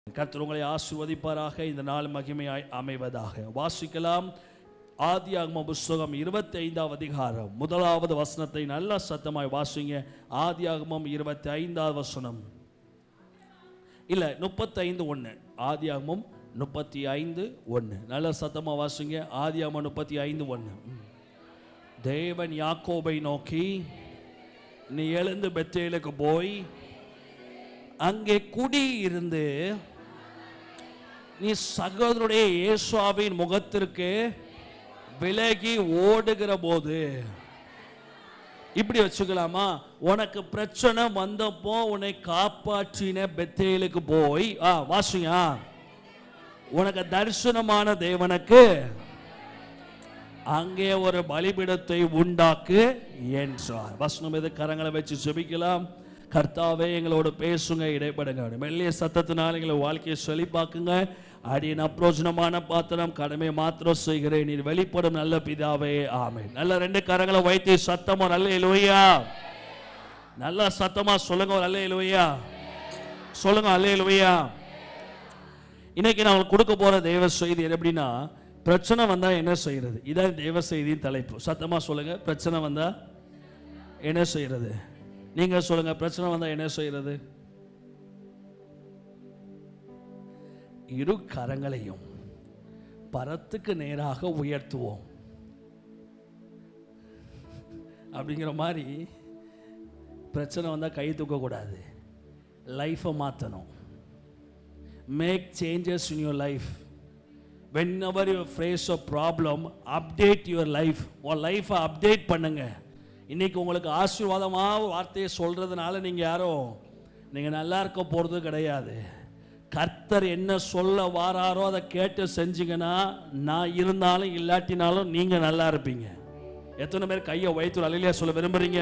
கர்த்தர் உங்களை ஆசீர்வதிப்பாராக. இந்த நாள் மகிமையாய் அமைவதாக. வாசிக்கலாம். ஆதியாகம புஸ்தகம் 25வது அதிகாரம் 1வது வசனத்தை நல்ல சத்தமாய் வாசிங்க. ஆதியாகமம் 25வது வசனம் இல்ல 35:1. ஆதியாகமம் 35:1 நல்ல சத்தமா வாசிங்க. ஆதியாகமம் 35:1. தேவன் யாக்கோபை நோக்கி, நீ எழுந்து பெத்தேலுக்கு போய் அங்கே குடி இருந்து நீ சகோதரனுடைய ஏசாவின் முகத்திற்கு விலகி ஓடுகிற போது, இப்படி வச்சுக்கலாமா, உனக்கு பிரச்சனை வந்தப்போ உன்னை காப்பாற்றின பெத்தேலுக்கு போய் வாசிங்க, உனக்கு தரிசனமான தேவனுக்கு அங்கே ஒரு பலிபீடத்தை உண்டாக்கு என்றார். வசனம் எது? கரங்களை வச்சு ஜெபிக்கலாம். கர்த்தாவே, எங்களோடு பேசுங்க, இடைப்படுங்க. மெல்லிய சத்தத்தினால் எங்களை வாழ்க்கையை செழிப்பாக்குங்க. அடியின் அப்ரோஜனமான பாத்திரம், கடமை மாத்திரம் செய்கிறேன், நீர் வெளிப்படும் நல்ல பிதாவே, ஆமென். நல்ல 2 கரங்களை வைத்து சத்தமா அல்லேலூயா, நல்ல சத்தமா சொல்லுங்க, அல்லேலூயா சொல்லுங்க, அல்லேலூயா. இன்னைக்கு நான் கொடுக்க போற தேவ செய்தி எப்படின்னா, பிரச்சனை வந்தா என்ன செய்யறது? இதான் தேவ செய்தியின் தலைப்பு. சத்தமா சொல்லுங்க. பிரச்சனை வந்தா என்ன செய்யறது? நீங்க சொல்லுங்க. பிரச்சனை வந்தா என்ன செய்யறது? இரு கரங்களையும் பரத்துக்கு நேராக உயர்த்துவோம் அப்படிங்கிற மாதிரி. பிரச்சனை வந்தா கை தூக்க கூடாது, லைஃபை மாற்றணும். Make changes in your life. whenever you face a problem, update your life. உன் லைஃபை அப்டேட் பண்ணுங்க. இன்னைக்கு உங்களுக்கு ஆசீர்வாதமாக வார்த்தையை சொல்றதுனால நீங்கள் நல்லா இருக்க போகிறது கிடையாது. கர்த்தர் என்ன சொல்ல வாராரோ அதை கேட்டு செஞ்சீங்கன்னா, நான் இருந்தாலும் இல்லாட்டினாலும் நீங்கள் நல்லா இருப்பீங்க. எத்தனை பேர் கையை வைத்து அல்லேலூயா சொல்ல விரும்புறீங்க?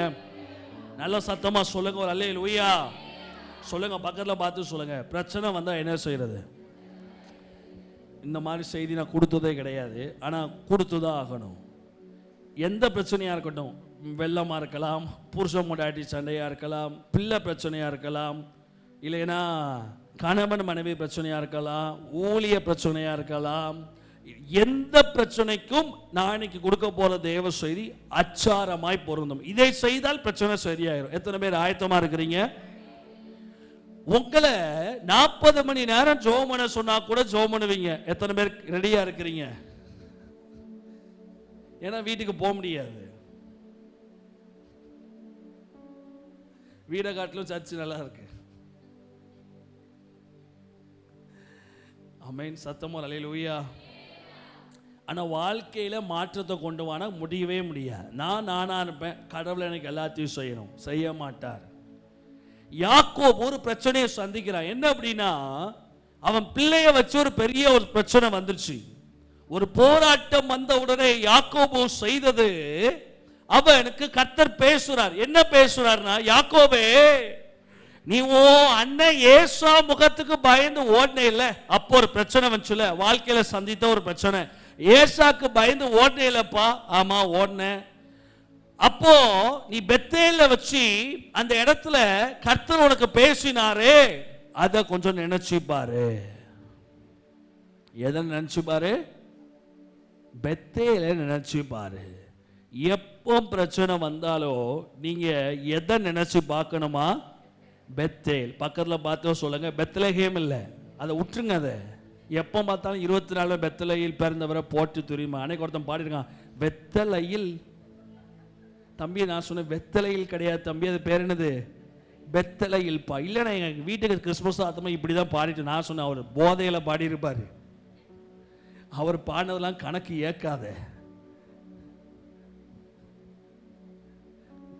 நல்ல சத்தமாக சொல்லுங்க, ஒரு அல்லேலூயா சொல்லுங்க. பக்கத்தில் பார்த்து சொல்லுங்க. பிரச்சனை வந்தால் என்ன செய்யறது? இந்த மாதிரி செய்தி நான் கொடுத்ததே கிடையாது, ஆனால் கொடுத்து தான் ஆகணும். எந்த பிரச்சனையாக இருக்கட்டும், வெள்ளமாக இருக்கலாம், புருஷன் முண்டாட்டி சண்டையாக இருக்கலாம், பிள்ளை பிரச்சனையாக இருக்கலாம், இல்லைன்னா கணவன் மனைவி பிரச்சனையாக இருக்கலாம், ஊழிய பிரச்சனையாக இருக்கலாம். எந்த பிரச்சனைக்கும் நான் இன்னைக்கு கொடுக்க போகிற தேவ செய்தி அச்சாரமாய் பொருந்தும். இதை செய்தால் பிரச்சனை சரியாயிரும். எத்தனை பேர் ஆயத்தமாக இருக்கிறீங்க? உங்களை 40 மணி நேரம் ஜெபம் பண்ண சொன்னா கூட ஜெபம் பண்ணுவீங்க. எத்தனை பேர் ரெடியா இருக்கிறீங்க? ஏன்னா வீட்டுக்கு போக முடியாது. வீடை காட்டிலும் சர்ச்சு நல்லா இருக்கு. ஆமென். சத்தமா அல்லேலூயா. ஆனா வாழ்க்கையில மாற்றத்தை கொண்டு வானா முடியவே முடியாது. நானா இருப்பேன், கடவுள் எனக்கு எல்லாத்தையும் செய்யணும், செய்ய மாட்டார். யாக்கோபு ஒரு பிரச்சனையை சந்திக்கிறான். என்ன அப்படின்னா, அவன் பிள்ளைய வச்சு ஒரு பெரிய ஒரு பிரச்சனை வந்துருச்சு. ஒரு போராட்டம் வந்த உடனே யாக்கோபு செய்தது, அவனுக்கு கர்த்தர் பேசுறார். என்ன பேசுறார்னா, யாக்கோபே, நீ அண்ணன் ஏசா முகத்துக்கு பயந்து ஓடனே இல்ல, அப்போ ஒரு பிரச்சனை வந்துச்சுல, வாழ்க்கையில சந்தித்த ஒரு பிரச்சனை. ஏசாக்கு பயந்து ஓடனே இல்லப்பா. ஆமா ஓடனேன். அப்போ நீ பெத்தேல்ல வச்சு அந்த இடத்துல கர்த்தர் உனக்கு பேசினாரே, அத கொஞ்சம் நினைச்சு பாரு. எதை நினைச்சு பாரு? பெத்தேல நினைச்சு பாரு. எப்போ பிரச்சனை வந்தாலும் நீங்க எதை நினைச்சு பார்க்கணுமா? பெத்தேல். பக்கத்துல பார்த்து சொல்லுங்க, பெத்லகேம் இல்ல, அதை விட்டுருங்க. அதை எப்போ பார்த்தாலும் 24 பெத்லகையில் பிறந்தவரை போட்டு துரியுமா. அன்னைக்கு ஒருத்தன் பாடிருக்கான், பெத்தலையில். தம்பி, நான் சொன்னேன் வெத்தலையில் கிடையாது தம்பி, அது பேர் என்னது? பெத்தலையில் பா. இல்லைன்னா எங்கள் வீட்டுக்கு கிறிஸ்மஸ் ஆத்தமா இப்படி தான் பாடிட்டு. நான் சொன்னேன், அவர் போதையில் பாடியிருப்பார். அவர் பாடினதெல்லாம் கணக்கு ஏற்காத.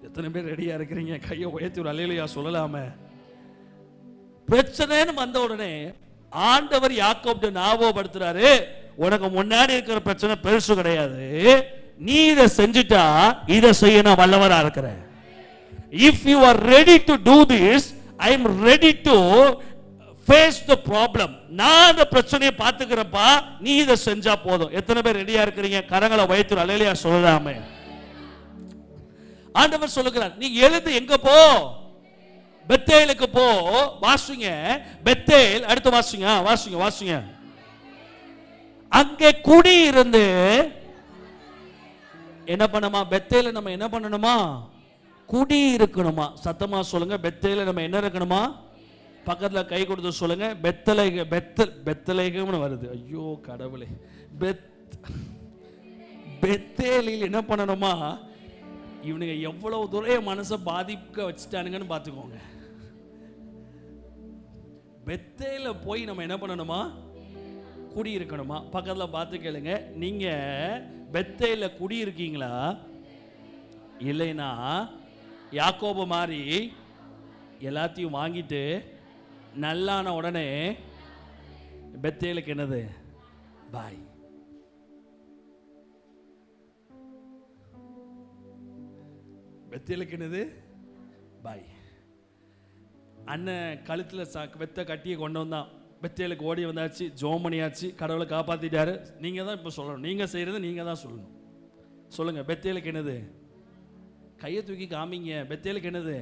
எத்தனை பேர் ரெடியா இருக்கிறீங்க? கையை உயர்த்தி ஒரு அல்லேலூயா சொல்லலாமே. பிரச்சனைன்னு வந்த உடனே ஆண்டவர் யாக்கோபு ஞாபகப்படுத்துறாரு, உனக்கு முன்னாடி இருக்கிற பிரச்சனை பெருசு கிடையாது, நீ இதை செஞ்சுட்டா இதை செய்ய நான் வல்லவரா இருக்கிறேன். If you are ready to do this, I am ready to face the problem. நான் அந்த பிரச்சனையை பார்த்துக்கிறப்பா, நீ இதை செஞ்சா போதும். எத்தனை பேர் ரெடியா இருக்கிறீங்க? கரங்களை வைத்து அல்லேலூயா சொல்லலாமே. ஆண்டவர் சொல்லுகிறார், நீ எழுந்து எங்க போ? பெத்தேலுக்கு போ. வாசுங்க பெத்தேல். அடுத்து வாசுங்க. அங்கே குடி இருந்து என்ன பண்ணுமா? பெத்தேல நம்ம என்ன பண்ணணுமா? குடி இருக்கணுமா? சத்தமா சொல்லுங்க. பெத்தேல நம்ம என்ன இருக்கணுமா? பக்கத்துல கை கொடுத்து சொல்லுங்க. பெத்தலேகம்னு வருது. ஐயோ கடவுளே. பெத்தேலில் என்ன பண்ணணுமா? இவனுங்க எவ்வளவு தூரம் மனசை பாதிக்க வச்சுட்டானுங்கன்னு பார்த்துக்கோங்க. பெத்தேல போய் நம்ம என்ன பண்ணணுமா? குடி இருக்கணுமா? பக்கத்தில் பார்த்து கேளுங்க. நீங்க பெத்தேல குடி இருக்கீங்களா? இல்லைன்னா யாக்கோபு மாதிரி எல்லாத்தையும் வாங்கிட்டு நல்லான உடனே பெத்தேலுக்கு என்னது? பாய். பெத்தேலுக்கு என்னது? பாய். அண்ணன் கழுத்தில் வெத்த கட்டியை கொண்டு வந்தான். பெத்தேலுக்கு ஓடி வந்தாச்சு, ஜோமணியாச்சு, கடவுளை காப்பாற்றிட்டாரு. நீங்கள் தான் இப்போ சொல்லணும். நீங்கள் செய்கிறது நீங்கள் தான் சொல்லணும். சொல்லுங்கள். பெத்தேலுக்கு என்னது? கையை தூக்கி காமிங்க. பெத்தேலுக்கு என்னது?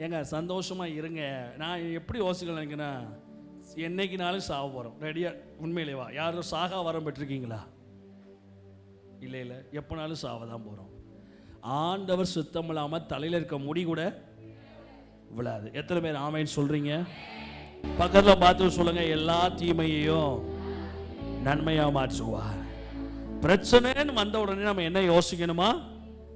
ஏங்க சந்தோஷமாக இருங்க. நான் எப்படி யோசிக்கல நினைக்கிறேன், என்னைக்குனாலும் சாக போகிறோம். ரெடியாக உண்மையிலேவா? யாரும் சாகா வரம் பெற்றிருக்கீங்களா? இல்லை. எப்போனாலும் சாவ தான் போகிறோம். ஆண்டவர் சுத்தம் இல்லாமல் தலையில் இருக்க முடி கூட விழாது. எத்தனை பேர் ஆமைன்னு சொல்கிறீங்க? பக்கத்தில் பார்த்து சொல்லுங்க. எல்லா தீமையையும் நன்மையா மாற்றுவார். பிரச்சனைன்னு வந்த உடனே நம்ம என்ன யோசிக்கணுமா?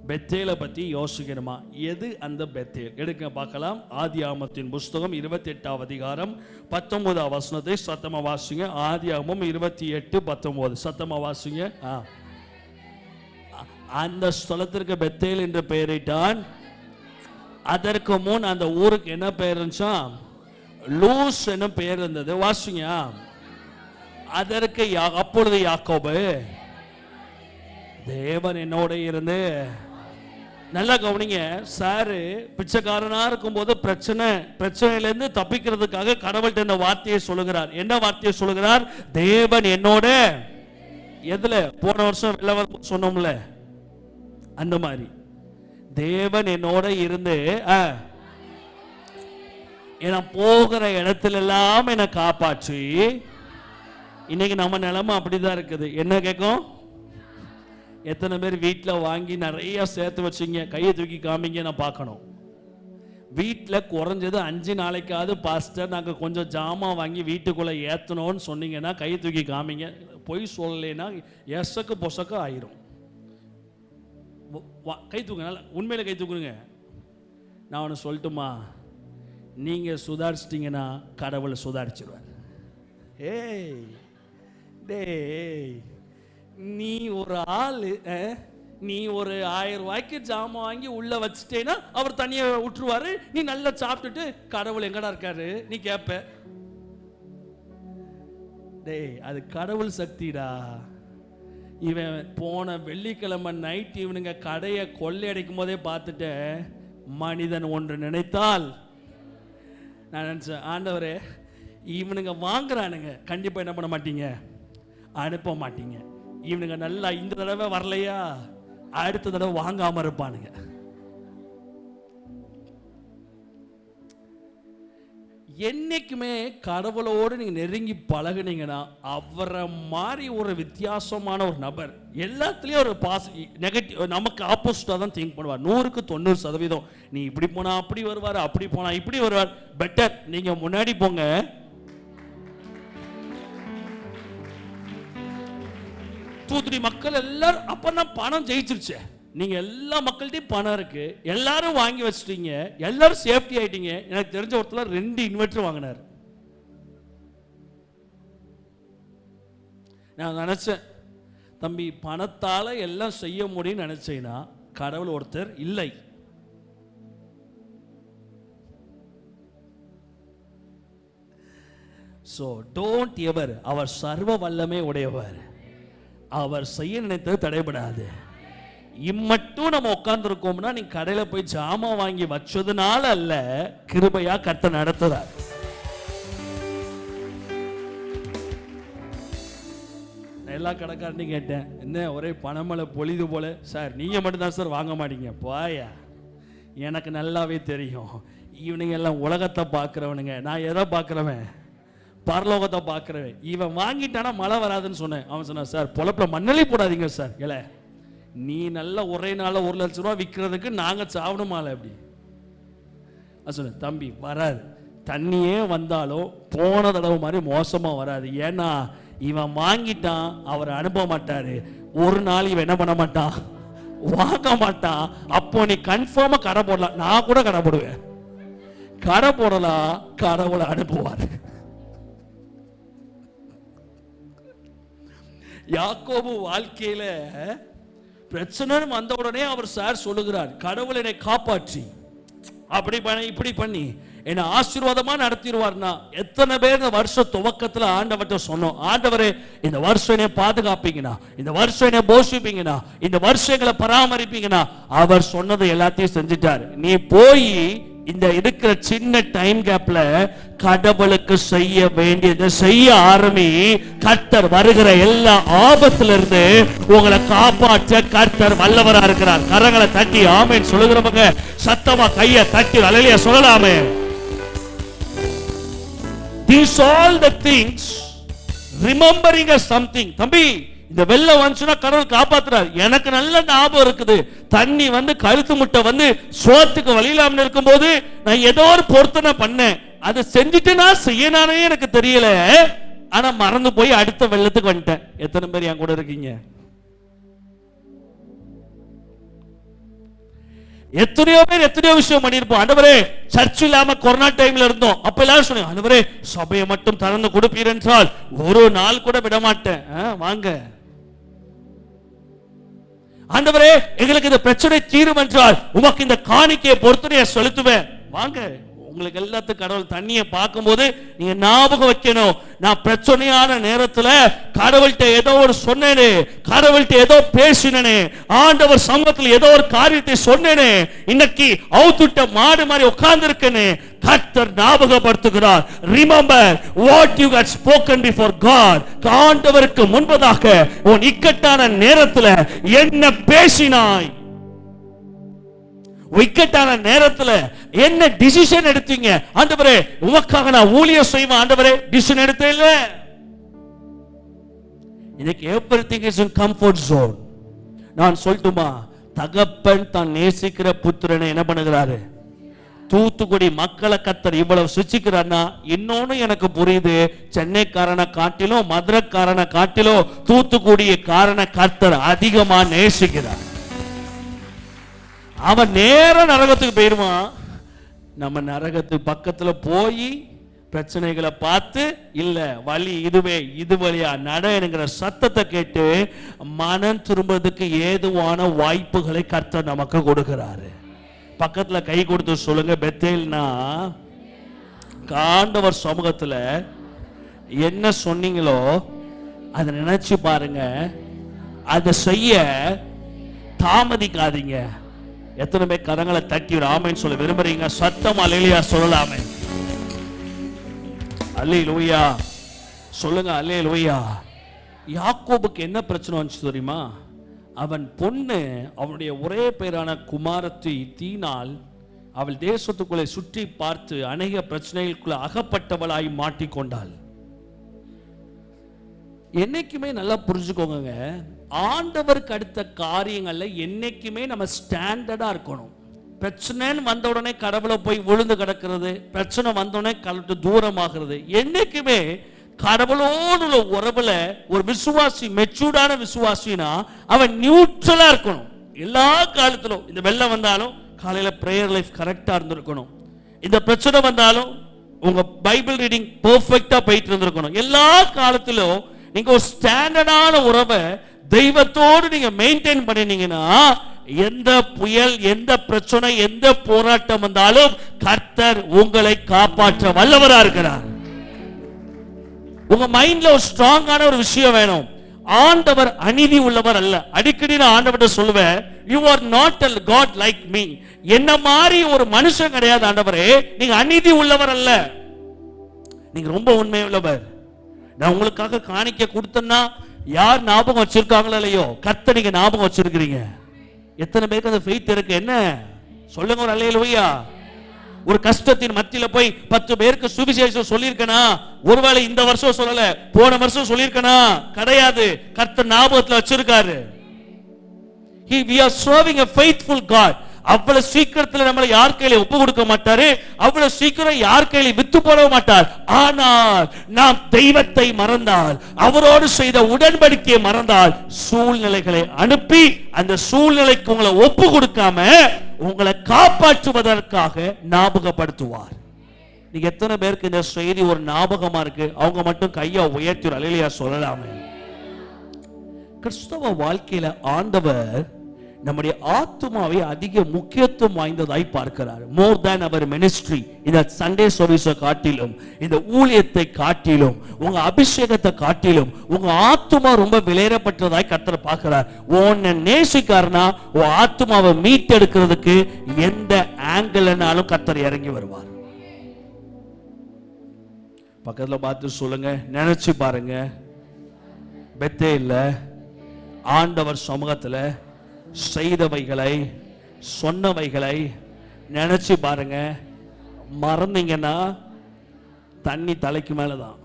பெத்தேலை பற்றி யோசிக்கணுமா? எது அந்த பெத்தேல்? எடுக்க பார்க்கலாம். ஆதியாகமத்தின் புஸ்தகம் 28ஆம் அதிகாரம் 19ஆம் வசனத்தை சத்தமா வாசிங்க. ஆதியாகமம் 28:19 சத்தமா வாசிங்க. அந்த ஸ்தலத்திற்கு பெத்தேல் என்று பெயரிட்டான். அதற்கு முன் அந்த ஊருக்கு என்ன பெயர் இருந்துச்சா? லூஸ் என்ன பெயர் இருந்தது. வாசிங்க. அதற்கு அப்பொழுது யாக்கோபு, தேவன் என்னோட இருந்து. நல்லா கவனிங்க சாரு. பிச்சைக்காரனா இருக்கும் போது பிரச்சனையிலிருந்து தப்பிக்கிறதுக்காக கடவுள்கிட்ட இந்த வார்த்தையை சொல்லுகிறார். என்ன வார்த்தையை சொல்லுகிறார்? தேவன் என்னோட. எதுல? போன வருஷம் வெள்ளவர் சொன்னோம்ல, அந்த மாதிரி தேவன் என்னோட இருந்து என போகிற இடத்துல எல்லாம் என்னை காப்பாற்றி. இன்னைக்கு நம்ம நிலைமை அப்படிதான் இருக்குது. என்ன கேட்கும்? எத்தனை பேர் வீட்டில் வாங்கி நிறைய சேர்த்து வச்சிங்க? கையை தூக்கி காமிங்க, நான் பார்க்கணும். வீட்டில் குறைஞ்சது 5 நாளைக்காவது பாஸ்டர் நாங்கள் கொஞ்சம் ஜாமான் வாங்கி வீட்டுக்குள்ளே ஏற்றணும்னு சொன்னீங்கன்னா கையை தூக்கி காமிங்க. பொய் சொல்லலைன்னா எசக்கு பொசக்கு ஆயிரும். கை தூக்குங்க. நல்லா உண்மையில கை தூக்குங்க. நான் ஒன்று சொல்லட்டுமா? நீங்கள் சுதாரிச்சிட்டிங்கன்னா கடவுளை சுதாரிச்சிருவார். ஏய் டேய், நீ ஒரு ஆள், நீ ஒரு 1000 ரூபாய்க்கு ஜாமான் வாங்கி உள்ள வச்சுட்டேன்னா அவர் தனியா விட்டுருவாரு. நீ நல்லா சாப்பிட்டுட்டு கடவுள் எங்கடா இருக்காரு நீ கேப்ப. டேய், அது கடவுள் சக்திடா. இவன் போன வெள்ளிக்கிழமை நைட் இவனுங்க கடையை கொள்ளையடிக்கும் போதே பார்த்துட்டேன். மனிதன் ஒன்று நினைத்தால், நான் நினைச்சேன், ஆண்டவரே இவனுங்க வாங்குறானுங்க, கண்டிப்பா என்ன பண்ண மாட்டீங்க, அனுப்ப மாட்டீங்க. இவனுங்க நல்லா இந்த தடவை வரலையா, அடுத்த தடவை வாங்காம இருப்பானுங்க. என்னைக்குமே கடவுளோடு நீங்க நெருங்கி பழகுனீங்கன்னா அவரை மாதிரி ஒரு வித்தியாசமான ஒரு நபர் எல்லாத்துலயும் ஒரு நெகட்டிவ் நமக்கு ஆப்போசிட்டா தான் திங்க் பண்ணுவார். 100க்கு 90% நீ இப்படி போனா அப்படி வருவார், அப்படி போனா இப்படி வருவார். பெட்டர் நீங்க முன்னாடி போங்க. தூத்துக்குடி மக்கள் எல்லாரும் அப்பதான் பணம் ஜெயிச்சிருச்சு. நீங்க எல்லா மக்கள்கிட்டையும் பணம் இருக்கு, எல்லாரும் வாங்கி வச்சிட்டீங்க, எல்லாரும் சேஃப்டி ஆயிட்டீங்க. எனக்கு தெரிஞ்ச ஒருத்தர் 2 இன்வெர்டர் வாங்கினார். நான் நினைச்சேன், தம்பி பணத்தால எல்லாம் செய்ய முடியும்னு நினைச்சேன்னா கடவுள் ஒருத்தர் இல்லை. So don't ever, அவர் சர்வ வல்லமை உடையவர், அவர் செய்ய நினைத்தது தடைபடாது. இம்மட்டும் நம்ம உட்கார்ந்து இருக்கோம்னா நீ கடையில போய் ஜாமான் வாங்கி வச்சதுனால அல்ல, கிருபையா கர்த்தர் நடத்துறார். எல்லா கடைக்காரனையும் கேட்டேன், என்ன ஒரே பணமலை பொழிது போல. சார் நீங்க மட்டும் தான் சார் வாங்க மாட்டீங்க. போயா, எனக்கு நல்லாவே தெரியும் இவனுங்க எல்லாம் உலகத்தை பார்க்குறவனுங்க, நான் எதை பார்க்குறவன்? பரலோகத்தை பார்க்குறவன். இவன் வாங்கிட்டானா மழை வராதுன்னு சொன்னேன். அவன் சொன்னான், சார் பொழப்பில் மண்ணலி போடாதீங்க சார். இல்லை, நீ நல்ல ஒரே நாளில் 1 லட்ச ரூபா விற்கிறதுக்கு நாங்கள் சாவணுமால அப்படி. நான் சொன்னேன், தம்பி வராது, தண்ணியே வந்தாலும் போன தடவை மாதிரி மோசமாக வராது. ஏன்னா இவன் வாங்கிட்டான், அவரை அனுப்ப மாட்டாரு. ஒரு நாள் இவன் என்ன பண்ண மாட்டான், வாங்க மாட்டான். அப்போ நீ கன்ஃபார்மாக கடை போடலாம். நான் கூட கடை போடுவேன். கடை போடலாம், கடவுளை அனுப்புவார். யாக்கோபு வாழ்க்கையில பிரச்சனை வந்த உடனே அவர் சார் சொல்லுகிறார், கடவுள் என்னை காப்பாற்றி அப்படி பண்ணி இப்படி பண்ணி என்னை ஆசீர்வாதமா நடத்திடுவார்னா, எத்தனை பேர் இந்த வருஷ துவக்கத்தில் ஆண்டவர்கிட்ட சொன்னோம், ஆண்டவரே இந்த வருஷம் என்னை பாதுகாப்பீங்கன்னா, இந்த வருஷம் என்னை போஷிப்பீங்கன்னா, இந்த வருஷங்களை பராமரிப்பீங்கன்னா, அவர் சொன்னதை எல்லாத்தையும் செஞ்சுட்டார். நீ போய் இந்த இருக்கிற சின்ன டைம் கேப்ல கடவுளுக்கு செய்ய வேண்டியதை செய்ய ஆரம்பி. கர்த்தர் வருகிற எல்லா ஆபத்துல இருந்து உங்களை காப்பாற்ற கர்த்தர் வல்லவரா இருக்கிறார். கரங்களை தட்டி ஆமென் சொல்லுகிறவங்க சத்தமா கையை தட்டி அல்லேலூயா சொல்லலாமே. These all the things remembering us something. தம்பி, இந்த வெள்ளம் வந்துச்சுன்னா கடவுள் காப்பாத்துறாரு. எனக்கு நல்ல ஞாபகம் இருக்குது, தண்ணி வந்து கழுத்து முட்டை வந்து சோத்துக்கு வழியிலாம இருக்கும் போது நான் ஏதோ ஒரு பொருத்தனை பண்ணேன். அதை செஞ்சுட்டு நான் செய்யனானே எனக்கு தெரியல, ஆனா மறந்து போய் அடுத்த வெள்ளத்துக்கு வந்துட்டேன். எத்தனை பேர் என் கூட இருக்கீங்க? எத்தனையோ பேர் எத்தனையோ விஷயம் பண்ணிருப்போம். ஆண்டவரே சர்ச் இல்லாம கொரோனா டைம்ல இருந்தோம். அப்ப எல்லாரும் சொன்னாங்க, ஆண்டவரே சபையை மட்டும் திறந்து கொடுப்பீர் என்றால் ஒரு நாள் கூட விட மாட்டேன். வாங்க ஆண்டவரே, எங்களுக்கு இந்த பிரச்சனை தீரும் என்றால் உமக்கு இந்த காணிக்கையை பொறுத்து செலுத்துவேன். வாங்க. உங்களுக்கு எல்லாத்துக்கும் கடவுள் தண்ணியை பார்க்கும்போது நீங்க ஞாபகம் வைக்கணும், நான் பிரச்சனையான நேரத்துல கடவுள்கிட்ட ஏதோ ஒரு சொன்னேனே, கடவுள்கிட்ட ஏதோ பேசினேனே, ஆண்டவர் சமூகத்தில் ஏதோ ஒரு காரியத்தை சொன்னேனே, இன்னைக்கு அவுத்துட்ட மாடு மாதிரி உட்கார்ந்து இருக்கேனே. கர்த்தர் ஞாபகப்படுத்துகிறார். Remember what you had spoken before God. ஆண்டவருக்கு முன்பதாக உன் இக்கட்டான நேரத்துல என்ன பேசினாய், விக்கெட்டான நேரத்துல என்ன டிசிஷன் எடுத்தீங்க. ஆண்டவரே உமக்காக நான் ஊழியம் செய்வேன். ஆண்டவரே டிசிஷன் எடுத்தே இல்ல. இன்னைக்கு everything is in comfort zone. நான் சொல்லட்டுமா, தகப்பன் தான் நேசிக்கிற புத்திரனை என்ன பண்ணுகிறாரு, தூத்துக்குடி மக்களை கர்த்தர் இவ்வளவு சுச்சிக்கிறார்னா, இன்னொன்னு எனக்கு புரியுது, சென்னைக்காரனை காட்டிலும் மதுரைக்காரனை காட்டிலும் தூத்துக்குடிய காரனை கர்த்தர் அதிகமா நேசிக்கிறார். அவன் நேர நரகத்துக்கு போயிருவான். நம்ம நரகத்துக்கு பக்கத்துல போய் பிரச்சனைகளை பார்த்து இல்ல வழி இதுவே, இது வழியா நடங்கிற சத்தத்தை கேட்டு மனம் திரும்புறதுக்கு ஏதுவான வாய்ப்புகளை கர்த்தர் நமக்கு கொடுக்கிறாரு. பக்கத்துல கை கொடுத்து சொல்லுங்க, பெத்தேல்னா ஆண்டவர் சமூகத்துல என்ன சொன்னீங்களோ அதை நினைச்சு பாருங்க, அதை செய்ய தாமதிக்காதீங்க. எத்தனை பேர் கரங்களை தட்டி ஆமென் சொல்ல விரும்புறீங்க? சத்தம் அல்லேலூயா சொல்லலாமே. அல்லேலூயா சொல்லுங்க, அல்லேலூயா. யாக்கோபுக்கு என்ன பிரச்சனை வந்துச்சு தெரியுமா? அவன் பொண்ணு, அவனுடைய ஒரே பேரான குமாரத்தி தீனால் அவள் தேசத்துக்குள்ளே சுற்றி பார்த்து அநேக பிரச்சனைகளுக்குள்ள அகப்பட்டவளாய் மாட்டிக்கொண்டாள். என்னைக்குமே நல்லா புரிஞ்சுக்கோங்க, ஆண்டவருக்கு அடுத்த காரியங்கள்ல என்னைக்குமே நம்ம ஸ்டாண்டர்டா இருக்கணும். பிரச்சனைன்னு வந்த உடனே கடவுளை போய் விழுந்து கிடக்கிறது, பிரச்சனை வந்த உடனே கடவுள் தூரமாகிறது. என்னைக்குமே கடவுளோடு உறவுல ஒரு விசுவாசி, மெச்சூர்டான விசுவாசினா அவன் நியூட்ரலா இருக்கணும். எல்லா காலத்திலும் இந்த வெள்ளம் வந்தாலும் காலையில பிரேயர் லைஃப் கரெக்டா இருந்திருக்கணும். இந்த பிரச்சனை வந்தாலும் உங்க பைபிள் ரீடிங் பெர்ஃபெக்ட்டா போயிட்டு இருந்திருக்கணும். எல்லா காலத்திலும் நீங்க ஒரு ஸ்டாண்டர்டான உறவை தெய்வத்தோடு நீங்க மெயின்டைன் பண்ணினீங்கன்னா, எந்த புயல், எந்த பிரச்சனை, எந்த போராட்டம் வந்தாலும் கர்த்தர் உங்களை காப்பாற்ற வல்லவரா இருக்கிறார். உங்க மைண்ட்ல ஒரு ஸ்ட்ராங்கான ஒரு விஷயம் வேணும், ஆண்டவர் அநீதி உள்ளவர் அல்ல. அடிக்கடி நான் ஆண்டவர்கிட்ட சொல்லுவேன், you are not a god like me. என்ன மாதிரி ஒரு மனுஷன் கிடையாது ஆண்டவரே, நீங்க அநீதி உள்ளவர் அல்ல, நீங்க ரொம்ப உண்மை உள்ளவர். நான் உங்களுக்காக காணிக்க கொடுத்தேன்னா யார் ஞாபகம் வச்சிருக்காங்களோ இல்லையோ, கர்த்தர் நீங்க ஞாபகம் வச்சிருக்கிறீங்க. எத்தனை பேருக்கு அந்த ஃபெய்த் இருக்கு? என்ன சொல்லுங்க ஒரு அல்லேலூயா. ஒரு கஷ்டத்தின் மத்தியில போய் 10 பேருக்கு சுவிசேஷம் சொல்லியிருக்கனா? ஒருவேளை இந்த வருஷம் சொல்லல, போன வருஷம் சொல்லியிருக்கனா? கிடையாது. கர்த்தர் ஞாபகத்துல வச்சிருக்காரு. We are serving a faithful God. அவ்வளவு சீக்கிரத்துல நம்மளை யார் கையில ஒப்பு கொடுக்க மாட்டாரு, அவ்வளவு சீக்கிரம் யார் கையில வித்து போட மாட்டார். ஆனால் நாம் தெய்வத்தை மறந்தால், அவரோடு செய்த உடன்படிக்கையை மறந்தால், சூழ்நிலைகளை அனுப்பி அந்த சூழ்நிலைக்கு உங்களை ஒப்பு கொடுக்காம உங்களை காப்பாற்றுவதற்காக ஞாபகப்படுத்துவார். நீங்க எத்தனை பேருக்கு இந்த செய்தி ஒரு ஞாபகமா இருக்கு? அவங்க மட்டும் கையை உயர்த்தி ஒரு அல்லேலூயா சொல்லலாமே. கிறிஸ்தவ வாழ்க்கையில ஆண்டவர் நம்முடைய ஆத்துமாவை அதிக முக்கியத்துவம் வாய்ந்ததாய் பார்க்கிறார். மோர் தேன் அவர் மினிஸ்ட்ரி. இந்த சண்டே சர்வீஸை காட்டிலும், இந்த ஊழியத்தை காட்டிலும், உங்க அபிஷேகத்தை காட்டிலும் உங்க ஆத்துமா ரொம்ப விலையேறப்பட்டதாய் கர்த்தர் பார்க்கிறார். உன்னை நேசிக்காரனா உன் ஆத்துமாவை மீட்டெடுக்கிறதுக்கு எந்த ஆங்கிள்னாலும் கர்த்தர் இறங்கி வருவார். பக்கத்துல பார்த்து சொல்லுங்க, நினைச்சு பாருங்க, பெத்தேல்ல ஆண்டவர் சமூகத்துல செய்தவைகளை, சொன்னவைகளை நினைச்சு பாருங்க. மறந்தீங்கன்னா தண்ணி தலைக்கு மேலதான்.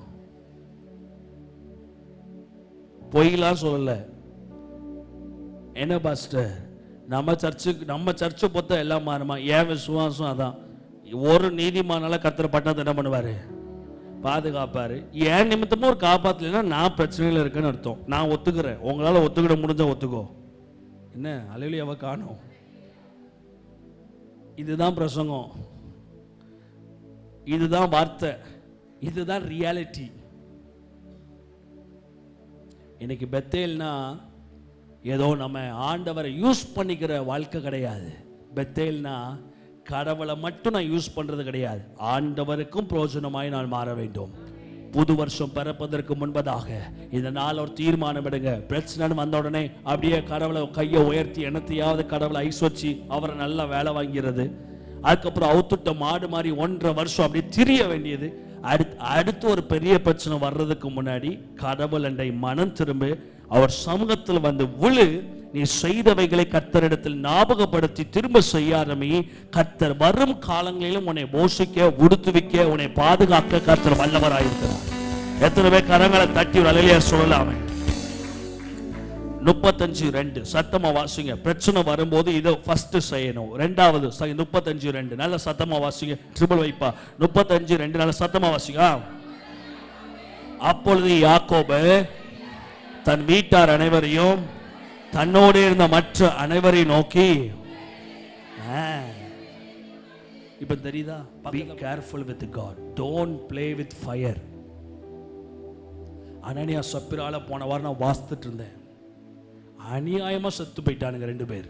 பொய்லாம் சொல்லல. என்ன பாஸ்டர், நம்ம சர்ச்சு பொத்த எல்லாம் மாறுமா? ஏன் விசுவாசம் அதான். ஒரு நீதிமானால கர்த்தர் பட்டணத்தை என்ன பண்ணுவாரு? பாதுகாப்பாரு. ஏன் நிமித்தமும் ஒரு காப்பாத்தலைன்னா நான் பிரச்சனையில் இருக்குன்னு அர்த்தம். நான் ஒத்துக்கிறேன். உங்களால ஒத்துக்கிட முடிஞ்ச ஒத்துக்கோ. என்ன அல்லேலூயாவை காணோம்? இதுதான் பிரசங்கம், இதுதான் வார்த்தை, இதுதான் ரியாலிட்டி. இன்னைக்கு பெத்தேல்னா ஏதோ நம்ம ஆண்டவரை யூஸ் பண்ணிக்கிற வாழ்க்கை கிடையாது. பெத்தேல்னா கடவுளை மட்டும் நான் யூஸ் பண்றது கிடையாது, ஆண்டவருக்கும் பிரயோஜனமாய் நான் மாற வேண்டும். புது வருஷம் பிறப்பதற்கு முன்பதாக இந்த நாள் ஒரு தீர்மானம் எடுங்க. பிரச்சனை வந்த உடனே அப்படியே கடவுளை கையை உயர்த்தி என்னத்தையாவது கடவுளை ஐஸ் வச்சு அவரை நல்லா வேலை வாங்கிறது. அதுக்கப்புறம் அவுத்துட்ட மாடு மாதிரி 1.5 வருஷம் அப்படியே திரிய வேண்டியது. அடுத்து ஒரு பெரிய பிரச்சனை வர்றதுக்கு முன்னாடி கடவுள் அண்டை மனம் திரும்ப அவர் சமூகத்தில் வந்து விழு. நீ செய்தவைகளை கர்த்தரிடத்தில் ஞாபகப்படுத்தி திரும்ப செய்யாதமே. கர்த்தர் வரும் காலங்களிலும் உன்னை போஷிக்க, உடுத்துவிக்க, உன்னை பாதுகாக்க கர்த்தர் வல்லவராயிருக்கிறார். எத்தனை பேர் கரங்களை தட்டி ஒரு அல்லேலூயா சொல்லலாமே? 35:2 சத்தமா வாசிங்க. பிரச்சனை வரும்போது இதை ஃபர்ஸ்ட் செய்யணும். ரெண்டாவது 35:2 நல்ல சத்தமா வாசிங்க. ட்ரிபிள் வைப்பா. 35:2 நல்ல சத்தமா வாசிங்க. அப்பொழுது யாக்கோபு தன் வீட்டார் அனைவரையும் தன்னோடு இருந்த மற்ற அனைவரை நோக்கி, இப்ப தெரியுதா? Be careful with God. Don't play with fire. அனனியா சப்பிரால போன வாரம் நான் வாசித்துட்டு இருந்தேன். அநியாயமா செத்து போயிட்டானுங்க 2 பேர்.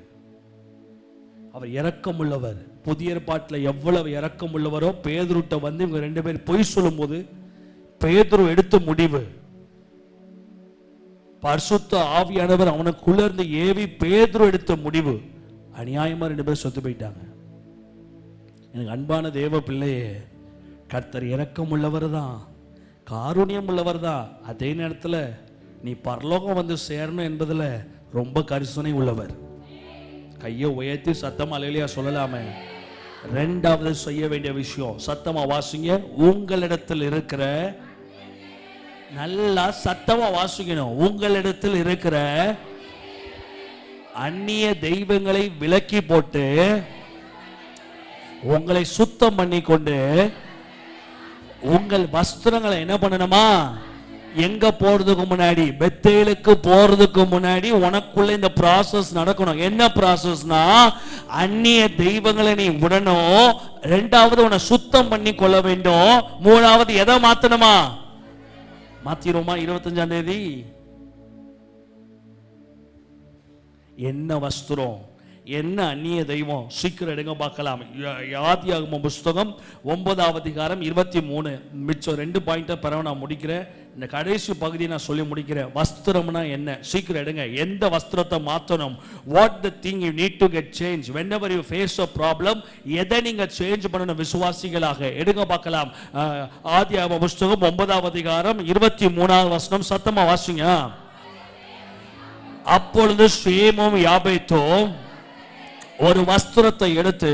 அவர் இரக்கம் உள்ளவர். புதிய ஏற்பாட்டில் எவ்வளவு இரக்கம் உள்ளவரோ பேதுருட்ட வந்து இவங்க 2 பேர் பொய் சொல்லும் போது பேதுரு எடுத்த முடிவு, பரிசுத்த ஆவியானவர் அவனுக்குள்ள இருந்து ஏவி பேதுரு எடுத்த முடிவு, அநியாயமா 2 பேர் செத்து போயிட்டாங்க. எனக்கு அன்பான தேவ பிள்ளையே, கர்த்தர் இரக்கம் உள்ளவர் தான், காருண்யம் உள்ளவர் தான். அதே நேரத்தில் நீ பரலோகம் வந்து சேரணும் என்பதில் ரொம்ப கரிசனை உள்ளவர். கையை உயர்த்தி சத்தமா அல்லேலூயா சொல்லலாமே. ரெண்டாவது செய்ய வேண்டிய விஷயம், சத்தமா வாசிங்க. உங்களிடத்தில் இருக்கிற, நல்லா சத்தமா வாசிக்கணும், உங்களிடத்தில் இருக்கிற அந்நிய தெய்வங்களை விலக்கி போட்டு உங்களை சுத்தம் பண்ணி கொண்டு உங்கள் வஸ்திரங்களை என்ன பண்ணணுமா? எங்க போறதுக்கு முன்னாடி, பெத்தேலுக்கு போறதுக்கு முன்னாடி உனக்குள்ள இந்த ப்ராசஸ் நடக்கணும். என்ன ப்ராசஸ்னா, அந்நிய தெய்வங்களை நீ விடணும். ரெண்டாவது உன்னை சுத்தம் பண்ணி கொள்ள வேண்டும். மூணாவது எதை மாத்தணுமா? மாத்திரோமா 25ஆம் தேதி என்ன வஸ்திரம், என்ன அந்நிய தெய்வம்? சீக்கிரம் எடுங்க பார்க்கலாம். ஆதியாகமம் புஸ்தகம் 9ஆம் அதிகாரம் 23. மிச்சம் 2 பாயிண்ட பிறகு நான் முடிக்கிறேன். இந்த கடைசி பகுதியை நான் சொல்லி முடிக்கிறேன். வஸ்திரம்னா என்ன? சீக்கிரம் எடுங்க. எந்த வஸ்திரத்தை மாற்றணும்? What the thing you need to get change whenever you face a problem. எதை நீங்க சேஞ்ச் பண்ணணும் விசுவாசிகளாக? எடுங்க பார்க்கலாம். ஆதியாகமம் புஸ்தகம் 9ஆம் அதிகாரம் 23ஆம் வசனம் சத்தமா வாசிங்க. அப்பொழுது சேமும் யாபேத்தும் ஒரு வஸ்திரத்தை எடுத்து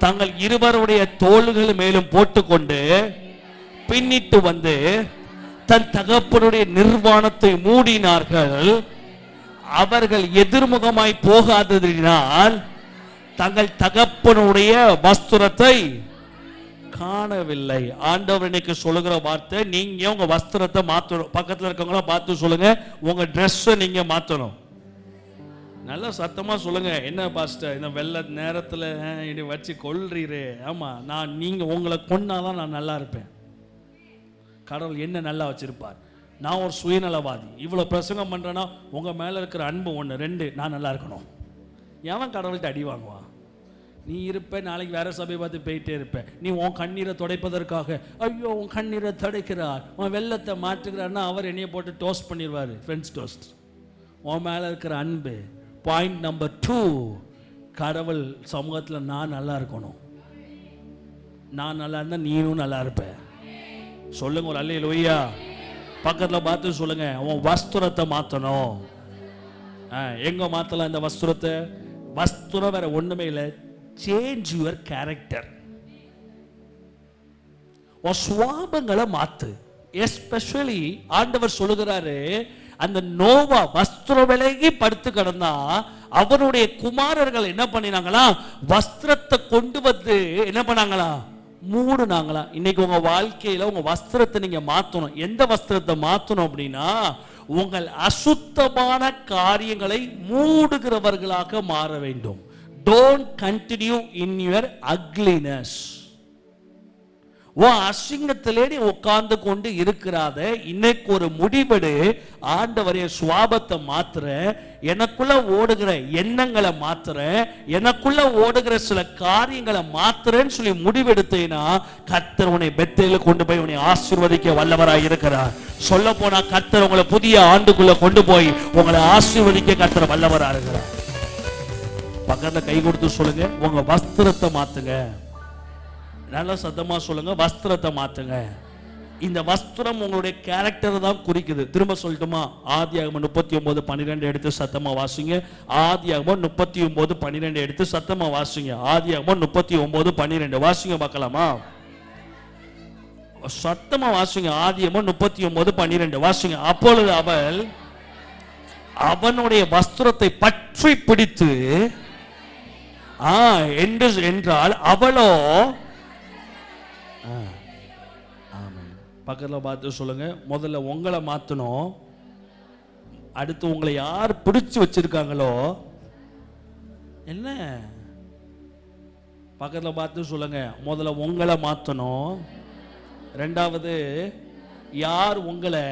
தங்கள் இருவருடைய தோள்கள் மேலும் போட்டுக்கொண்டு பின்னிட்டு வந்து தன் தகப்பனுடைய நிர்வாணத்தை மூடினார்கள். அவர்கள் எதிர்முகமாய் போகாததினால் தங்கள் தகப்பனுடைய வஸ்திரத்தை காணவில்லை. ஆண்டவர் இன்னைக்கு சொல்லுகிற வார்த்தை, நீங்க உங்க வஸ்திரத்தை மாத்தணும். பக்கத்துல இருக்கவங்கள பார்த்து சொல்லுங்க, உங்க ட்ரெஸ் நீங்க மாத்தணும். நல்லா சத்தமா சொல்லுங்க. என்ன பாஸ்டர் இந்த வெள்ள நேரத்துல இனி வச்சு கொள்றீரே? ஆமா, நீங்க உங்களை கொன்னாதான் நான் நல்லா இருப்பேன். கடவுள் என்ன நல்லா வச்சிருப்பார். நான் ஒரு சுயநலவாதி, இவ்வளவு பிரசங்கம் பண்றேன்னா உங்க மேல இருக்கிற அன்பு 1, 2 நான் நல்லா இருக்கணும். எவன் கடவுள்கிட்ட அடி வாங்குவான்? நீ இருப்ப, நாளைக்கு வேற சபை பார்த்து போயிட்டே இருப்ப. நீ உன் கண்ணீரை துடைப்பதற்காக, ஐயோ உன் கண்ணீரை துடைக்கிறார், உன் வெள்ளத்தை மாற்றுகிறார்னா அவர் என்னைய போட்டு டோஸ்ட் பண்ணிடுவார். Friends toast. உன் மேல இருக்கிற அன்பு. பாயிண்ட் நம்பர் 2, கடவுள் சமூகத்தில் நான் நல்லா இருக்கணும். நான் நல்லா இருந்தா நீனும் நல்லா இருப்ப. சொல்லுங்க ஒரு அல்லேலூயா. பக்கத்துல பார்த்து சொல்லுங்க, உன் வஸ்திரத்தை மாத்தணும். எங்க மாத்தலாம் இந்த வஸ்திரத்தை? வஸ்திரம் வேற ஒண்ணுமே இல்லை. Change your character. உன் சுவாபங்களை மாத்து. எஸ்பெஷலி ஆண்டவர் சொல்லுகிறாரு, அந்த நோவா வஸ்திரம் விலகி படுத்து கிடந்தா அவருடைய குமாரர்கள் என்ன பண்ணினாங்களா? வஸ்திரத்தை கொண்டு வந்து என்ன பண்ணாங்களா? மூடுனாங்களா. இன்னைக்கு உங்க வாழ்க்கையில உங்க வஸ்திரத்தை நீங்க மாத்தணும். எந்த வஸ்திரத்தை மாத்தணும் அப்படின்னா, உங்கள் அசுத்தமான காரியங்களை மூடுகிறவர்களாக மாற வேண்டும். Don't continue in your ugliness. உன் அசிங்கத்திலே நீ உட்கார்ந்து கொண்டு இருக்கிறாத. இன்னைக்கு ஒரு முடிவெடு. ஆண்டவரே, சுவாபத்தை மாத்துற, எனக்குள்ள ஓடுகிற எண்ணங்களை மாத்துற, எனக்குள்ள ஓடுகிற சில காரியங்களை மாத்துறேன்னு சொல்லி முடிவெடுத்தேன்னா கர்த்தர் உன்னை பெத்தேல கொண்டு போய் உன்னை ஆசீர்வதிக்க வல்லவராய் இருக்கிறார். சொல்ல போனா கர்த்தர் உங்களை புதிய ஆண்டுக்குள்ள கொண்டு போய் உங்களை ஆசீர்வதிக்க கர்த்தர் வல்லவரா இருக்கிறார். பக்கத்துல கை கொடுத்து சொல்லுங்க, உங்க வஸ்திரத்தை மாத்துங்க. நல்லா சத்தமா சொல்லுங்க, வஸ்திரத்தை மாத்துங்க. இந்த வஸ்திரம் உங்களுடைய கேரக்டர் தான் குறிக்குது. திரும்ப சொல்லட்டுமா? ஆதியாகமம் 39:12 எடுத்து சத்தமா வாசிங்க. ஆதியாகமம் 39:12 எடுத்து சத்தமா வாசிங்க. ஆதியாகமம் 39:12 வாசிங்க பார்க்கலாமா? சத்தமா வாசிங்க. ஆதியாகமம் 39:12 வாசிங்க. அப்பொழுது அவள் அவனுடைய வஸ்திரத்தை பற்றி பிடித்து என்றால் அவளோ பக்கத்துல பார்த்து சொல்லுங்க, முதல்ல உங்களை மாத்தணும். அடுத்து உங்களை யார் பிடிச்சு வச்சிருக்காங்களோ என்ன, பக்கத்துல பார்த்து சொல்லுங்க, முதல்ல உங்களை மாத்தணும். ரெண்டாவது, யார் உங்களை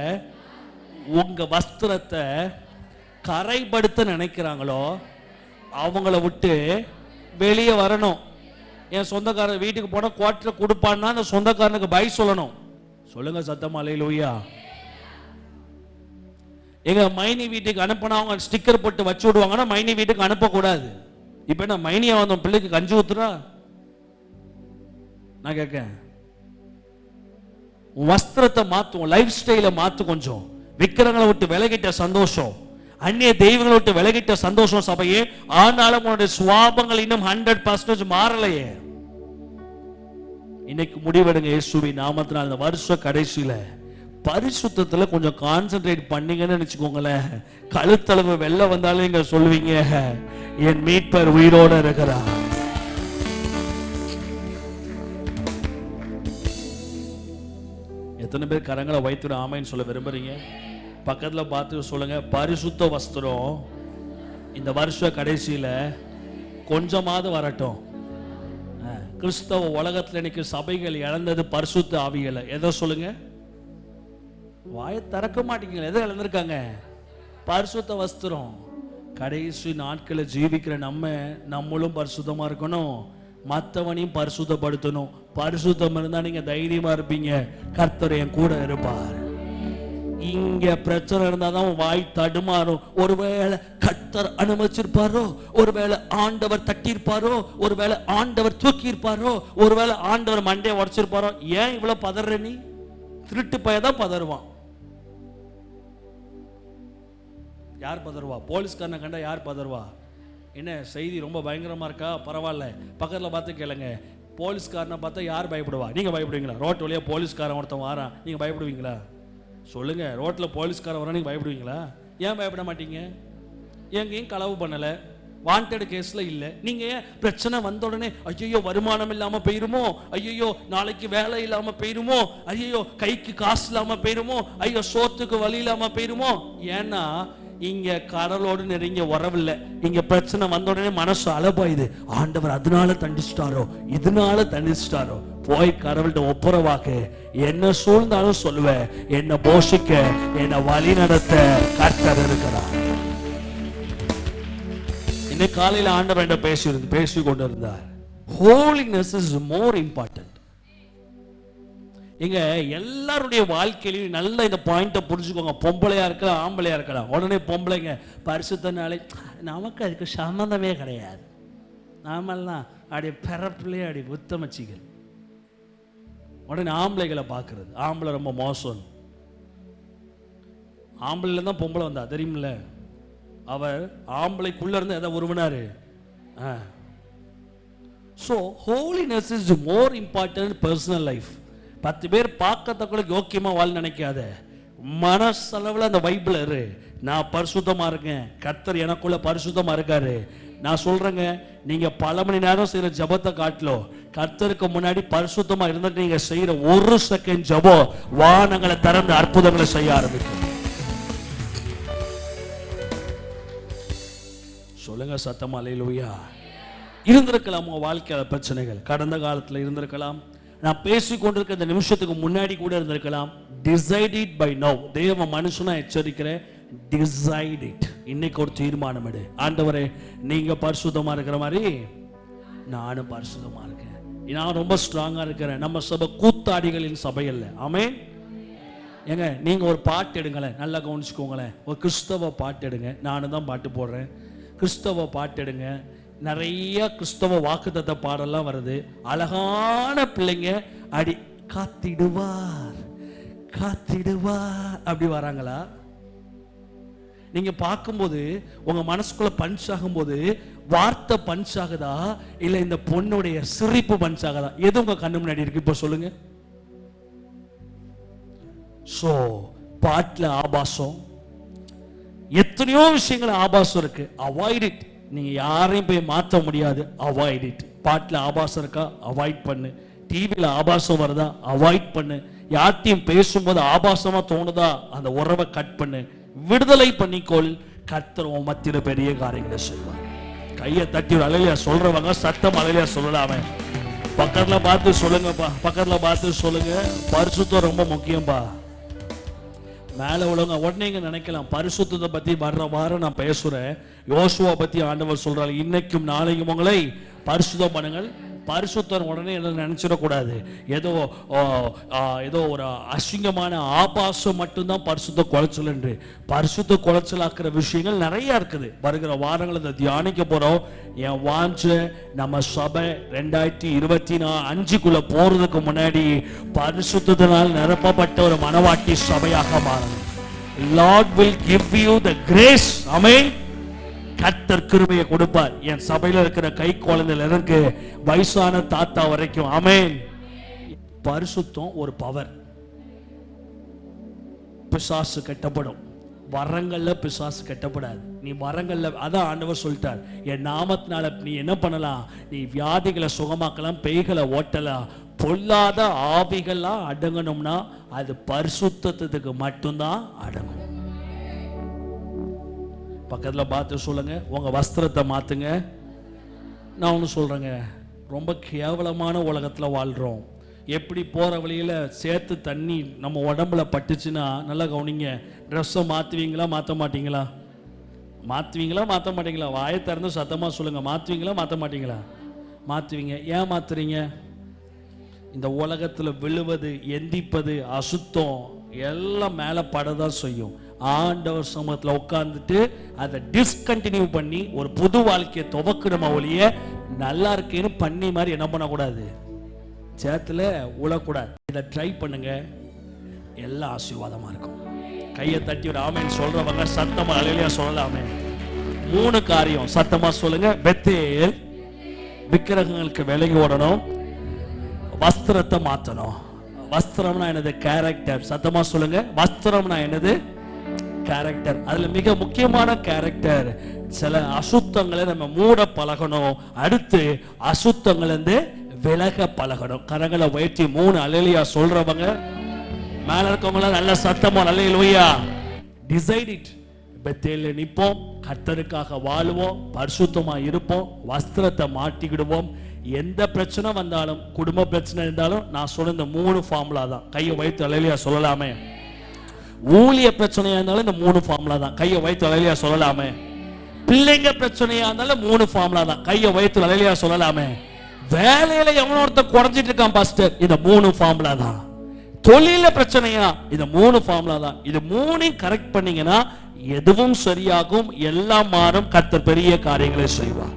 உங்க வஸ்திரத்தை கரைப்படுத்த நினைக்கிறாங்களோ அவங்கள விட்டு வெளியே வரணும். என் சொந்தக்காரர் வீட்டுக்கு போனா குவார்டர் கொடுப்பான்னா அந்த சொந்தக்காரனுக்கு பை சொல்லணும். சொல்லுங்க சத்தமா அல்லேலூயா. எங்க மைனி வீட்டுக்கு அனுப்பினா அவங்க ஸ்டிக்கர் போட்டு வச்சு விடுவாங்கன்னா மைனி வீட்டுக்கு அனுப்பக்கூடாது. இப்ப என்ன மைனியா வந்த பிள்ளைக்கு கஞ்சி ஊத்துறா? நான் கேட்க, வஸ்திரத்தை மாத்தும், லைஃப் ஸ்டைல மாத்து. கொஞ்சம் விக்கிரங்களை விட்டு விலகிட்ட சந்தோஷம், அந்நிய தெய்வங்களை விட்டு விலகிட்ட சந்தோஷம் சபையே. ஆனாலும் உன்னுடைய சுவாபங்கள் இன்னும் 100% மாறலையே. இன்னைக்கு முடிவெடுங்க இயேசுவின் நாமத்தினால். இந்த வருஷ கடைசியில பரிசுத்தத்துல கொஞ்சம் கான்சென்ட்ரேட் பண்ணீங்கன்னு நினைச்சுக்கோங்களேன். கழுத்தளவு வெள்ள வந்தாலும் நீங்க சொல்லுவீங்க, என் மீட்பர் உயிரோட இருக்கிறார். எத்தனை பேர் கரங்களை வைத்து ஆமைன்னு சொல்ல விரும்புறீங்க? பக்கத்துல பார்த்து சொல்லுங்க, பரிசுத்த வஸ்திரம் இந்த வருஷ கடைசியில கொஞ்சமாவது வரட்டும். கிறிஸ்தவ உலகத்துல இன்னைக்கு சபைகள் இழந்தது பரிசுத்த ஆவிகளை. எதை சொல்லுங்க? வாயை திறக்க மாட்டீங்களா? எதை இழந்திருக்காங்க? பரிசுத்த வஸ்திரம். கடைசி நாட்களை ஜீவிக்கிற நம்மளும் பரிசுத்தமா இருக்கணும், மற்றவனையும் பரிசுத்தப்படுத்தணும். பரிசுத்தம் இருந்தா நீங்க தைரியமா இருப்பீங்க. கர்த்தர் என் கூட இருப்பார். இங்க பிரச்சனை இருந்தாதான் வாய் தடுமாறும். ஒருவேளை கர்த்தர் அனுமதிச்சிருப்பாரோ, ஒருவேளை ஆண்டவர் தட்டியிருப்பாரோ, ஒருவேளை ஆண்டவர் தூக்கி இருப்பாரோ, ஒருவேளை ஆண்டவர் மண்டையை உடைச்சிருப்பாரோ. ஏன் இவ்வளவு பதற? நீ திருட்டு பையதான் பதறுவான். யார் பதறுவா? போலீஸ்காரனை கண்டா யார் பதறுவா? என்ன செய்தி ரொம்ப பயங்கரமாக இருக்கா? பரவாயில்ல, பக்கத்தில் பார்த்து கேளுங்க. போலீஸ்காரனை பார்த்தா யார் பயப்படுவா? நீங்கள் பயப்படுவீங்களா? ரோட்டு வழியாக போலீஸ்காரன் ஒருத்தன் வாரான், நீங்கள் பயப்படுவீங்களா? சொல்லுங்கள். ரோட்டில் போலீஸ்காரன் வரான், நீங்கள் பயப்படுவீங்களா? ஏன் பயப்பட மாட்டீங்க? எங்கேயும் களவு பண்ணலை, வாண்டட் கேஸில் இல்லை. நீங்கள் ஏன் பிரச்சனை வந்த உடனே ஐயோ வருமானம் இல்லாமல் போயிருமோ, ஐயோ நாளைக்கு வேலை இல்லாமல் போயிருமோ, ஐயோ கைக்கு காசு இல்லாமல் போயிருமோ, ஐயோ சோத்துக்கு வழி இல்லாமல் போயிருமோ? ஏன்னா இங்க கடலோடு நெருங்கிய உறவில்லை. இங்க பிரச்சனை வந்த உடனே மனசு அலபாயுது. ஆண்டவர் அதனால தண்டிச்சிட்டாரோ, இதனால தண்டிச்சிட்டாரோ. போய் கடவுள்கிட்ட ஒப்புரவாக்கு. என்ன சூழ்ந்தாலும் சொல்லுவேன், என்ன போஷிக்க, என்ன வழி நடத்த கர்த்தர் இருக்கிறார். இன்னைக்கு காலையில் ஆண்டவர் என்ன பேசி கொண்டிருந்தார். Holiness is more important. இங்க எல்லாருடைய வாழ்க்கையிலையும் நல்ல இந்த பாயிண்ட்டை புரிஞ்சுக்கோங்க. பொம்பளையா இருக்கலாம், ஆம்பளையா இருக்கலாம். உடனே பொம்பளைங்க பரிசுத்தனாலே நமக்கு அதுக்கு சம்மந்தமே கிடையாது, நாமெல்லாம் அப்படி பிறப்புலேயே அப்படி உத்தமச்சிகள். உடனே ஆம்பளைகளை பார்க்கறது, ஆம்பளை ரொம்ப மோசம். ஆம்பளைல தான் பொம்பளை வந்தா தெரியுமில்ல. அவர் ஆம்பளைக்குள்ள இருந்து எதை உருவினாரு. So holiness is more important personal life. 10 பேர் பார்க்கத்தக்குள்ள யோக்கியமா வாழ நினைக்காத. மனசளவில் அந்த பைபிள் இரு. நான் பரிசுத்தமா இருக்கேன், கர்த்தர் எனக்குள்ள பரிசுத்தமா இருக்காரு. நான் சொல்றேங்க, நீங்க பல மணி நேரம் செய்யற ஜபத்தை காட்டிலும் கர்த்தருக்கு முன்னாடி பரிசுத்தமா இருந்துட்டு நீங்க செய்யற 1 செகண்ட் ஜபம் வானங்களை திறந்து அற்புதங்களை செய்ய ஆரம்பிக்கும். சொல்லுங்க சத்தமா அல்லேலூயா. இருந்திருக்கலாம் உங்க வாழ்க்கையில பிரச்சனைகள், கடந்த காலத்துல இருந்திருக்கலாம், நான் பேசிக்கொண்டிருக்க இந்த நிமிஷத்துக்கு முன்னாடி கூட இருந்திருக்கலாம். Decide it by now. தேவ மனுஷனா எச்சரிக்கிறேன், டிசைட் இட். இன்னைக்கு ஒரு தீர்மானம் எடு. ஆண்டவரே, நீங்க பரிசுத்தமா இருக்கிற மாதிரி நானும் பரிசுத்தமா இருக்கேன். நான் ரொம்ப ஸ்ட்ராங்கா இருக்கிறேன். நம்ம சபை கூத்தாடிகளின் சபை அல்ல. ஆமென். ஏங்க நீங்க ஒரு பாட்டு எடுங்களேன், நல்லா கவனிச்சுக்கோங்களேன். ஒரு கிறிஸ்தவ பாட்டு எடுங்க. நானும் தான் பாட்டு போடுறேன். கிறிஸ்தவ பாட்டு எடுங்க. நிறைய கிறிஸ்தவ வாக்குத்தத்த பாடெல்லாம் வருது. அழகான பிள்ளைங்க அடி காத்திடுவார் காத்திடுவார் அப்படி வராங்களா? நீங்க பார்க்கும்போது உங்க மனசுக்குள்ள பஞ்ச் ஆகும்போது வார்த்தை பஞ்ச் ஆகுதா, இல்ல இந்த பொண்ணுடைய சிரிப்பு பஞ்ச் ஆகுதா? எது உங்க கண்ணு முன்னாடி இருக்கு இப்ப சொல்லுங்க. சோ பாட்டுல ஆபாசம், எத்தனையோ விஷயங்கள் ஆபாசம் இருக்கு. Avoid it. நீங்க யாரையும் போய் மாற்ற முடியாது. Avoid it. பாட்டுல ஆபாசம் இருக்கா, அவாய்ட் பண்ணு. டிவியில ஆபாசம் வருதா, அவாய்ட் பண்ணு. யார்த்தையும் பேசும்போது ஆபாசமா தோணுதா, அந்த உறவை கட் பண்ணு. விடுதலை பண்ணிக்கொள். கர்த்தர் உன் மத்தியில பெரிய காரியங்களை செய்வார். கையை தட்டி ஒரு அலையில சொல்றவங்க சத்தம் அலையில சொல்லலாமே. பக்கத்துல பார்த்து சொல்லுங்கப்பா, பக்கத்துல பார்த்து சொல்லுங்க. பரிசுத்தம் ரொம்ப முக்கியம்பா. மேலே உள்ளவங்க உடனே இங்க நினைக்கலாம், பரிசுத்தத்தை பத்தி வர்ற வாரம் நான் பேசுறேன். யோசுவா பத்தி ஆண்டவர் சொல்றாரு, இன்னைக்கும் நாளைக்கும் உங்களை பரிசுத்தம் பண்ணுங்கள். பரிசுத்தம் உடனே என்ன நினைச்சிடக்கூடாது, ஏதோ ஒரு அசிங்கமான ஆபாசம் மட்டும்தான் பரிசுத்த குலைச்சல் என்று. பரிசுத்த குலைச்சலாக்குற விஷயங்கள் நிறைய இருக்குது. வருகிற வாரங்கள் இதை தியானிக்க போறோம். என் வாஞ்ச நம்ம சபை 2025 போறதுக்கு முன்னாடி பரிசுத்தத்தினால் நிரப்பப்பட்ட ஒரு மனவாட்டி சபையாக மாறணும். Lord will give you the grace. ஆமென். கர்த்தர் கிருபையை கொடுப்பார். என் சபையில இருக்கிற கை குழந்தையில இருக்கு வயசான தாத்தா வரைக்கும். ஆமென். பரிசுத்தம் ஒரு பவர். பிசாசு கட்டப்படும், வரங்கள்ல பிசாசு கட்டப்படாது. நீ வரங்கள்ல, அதான் ஆண்டவர் சொல்லிட்டார், என் நாமத்தினால நீ என்ன பண்ணலாம், நீ வியாதிகளை சுகமாக்கலாம், பேய்களை ஓட்டலாம். பொல்லாத ஆவிகள்லாம் அடங்கணும்னா அது பரிசுத்தத்துக்கு மட்டும்தான் அடங்கும். பக்கத்தில் பார்த்து சொல்லுங்க, உங்க வஸ்திரத்தை மாத்துங்க. நான் ஒன்று சொல்றேங்க, ரொம்ப கேவலமான உலகத்துல வாழ்றோம். எப்படி போற வழியில சேர்த்து தண்ணி நம்ம உடம்புல பட்டுச்சுன்னா, நல்லா கவனிங்க, ட்ரெஸ்ஸை மாத்துவீங்களா மாற்ற மாட்டீங்களா? மாத்துவீங்களா மாற்ற மாட்டீங்களா? வாயை திறந்து சத்தமா சொல்லுங்க, மாத்துவீங்களா மாற்ற மாட்டீங்களா? மாத்துவீங்க. ஏன் மாத்துறீங்க? இந்த உலகத்துல விழுவது, எந்திப்பது, அசுத்தம் எல்லாம் மேல படதான் செய்யும். ஆண்டவர் சமூகத்தில் உட்கார்ந்துட்டு அதை டிஸ்கண்டினியூ பண்ணி ஒரு புது வாழ்க்கையை துவக்கணுமா ஒழிய நல்லா இருக்கேன்னு பண்ணி மாதிரி என்ன பண்ணக்கூடாது, சேத்துல உழக்கூடாது. இதை ட்ரை பண்ணுங்க, எல்லாம் ஆசீர்வாதமா இருக்கும். கையை தட்டி ஒரு ஆமேன் சொல்றவங்க சத்தமா அலையிலையா சொல்லலாமே. 3 காரியம். சத்தமா சொல்லுங்க. பெத்தேல் விக்கிரகங்களுக்கு விலகி ஓடணும், வஸ்திரத்தை மாத்தணும். வஸ்திரம்னா என்னது? கேரக்டர். சத்தமா சொல்லுங்க. வஸ்திரம்னா என்னது? கேரக்டர். அதுல மிக முக்கியமான கேரக்டர், சில அசுத்தங்களை நம்ம மூட பழகணும். அடுத்து அசுத்தங்கள் இருந்து விலக பழகணும். கரங்களை உயர்த்தி 3 அல்லேலூயா சொல்றவங்க மேல இருக்கவங்கள நல்ல சத்தமா அல்லேலூயா. Decide it. பெத்தேல்ல நிப்போம், கர்த்தருக்காக வாழுவோம், பரிசுத்தமா இருப்போம், வஸ்திரத்தை மாட்டிக்கிடுவோம். எந்த பிரச்சனை வந்தாலும், குடும்ப பிரச்சனை இருந்தாலும், நான் சொன்ன இந்த 3 ஃபார்முலா தான். கையை வைத்து அல்லேலூயா சொல்லலாமே. ஊழிய பிரச்சனையா இருந்தாலும் இந்த 3 ஃபார்முலா தான். கையை வைத்து அல்லேலூயா சொல்லலாமே. பிள்ளைங்க பிரச்சனையா இருந்தாலும் 3 ஃபார்முலா தான். கையை வைத்து அல்லேலூயா சொல்லலாமே. வேலையில எவனோ ஒருத்தன் குறைஞ்சிட்டு இருக்கான் பாஸ்டர், இந்த 3 ஃபார்முலா தான். தொழில பிரச்சனையா, இந்த 3 ஃபார்முலா தான். இது 3 கரெக்ட் பண்ணீங்கன்னா எதுவும் சரியாகும், எல்லாம் மாறும். கர்த்தர் பெரிய காரியங்களை செய்வார்.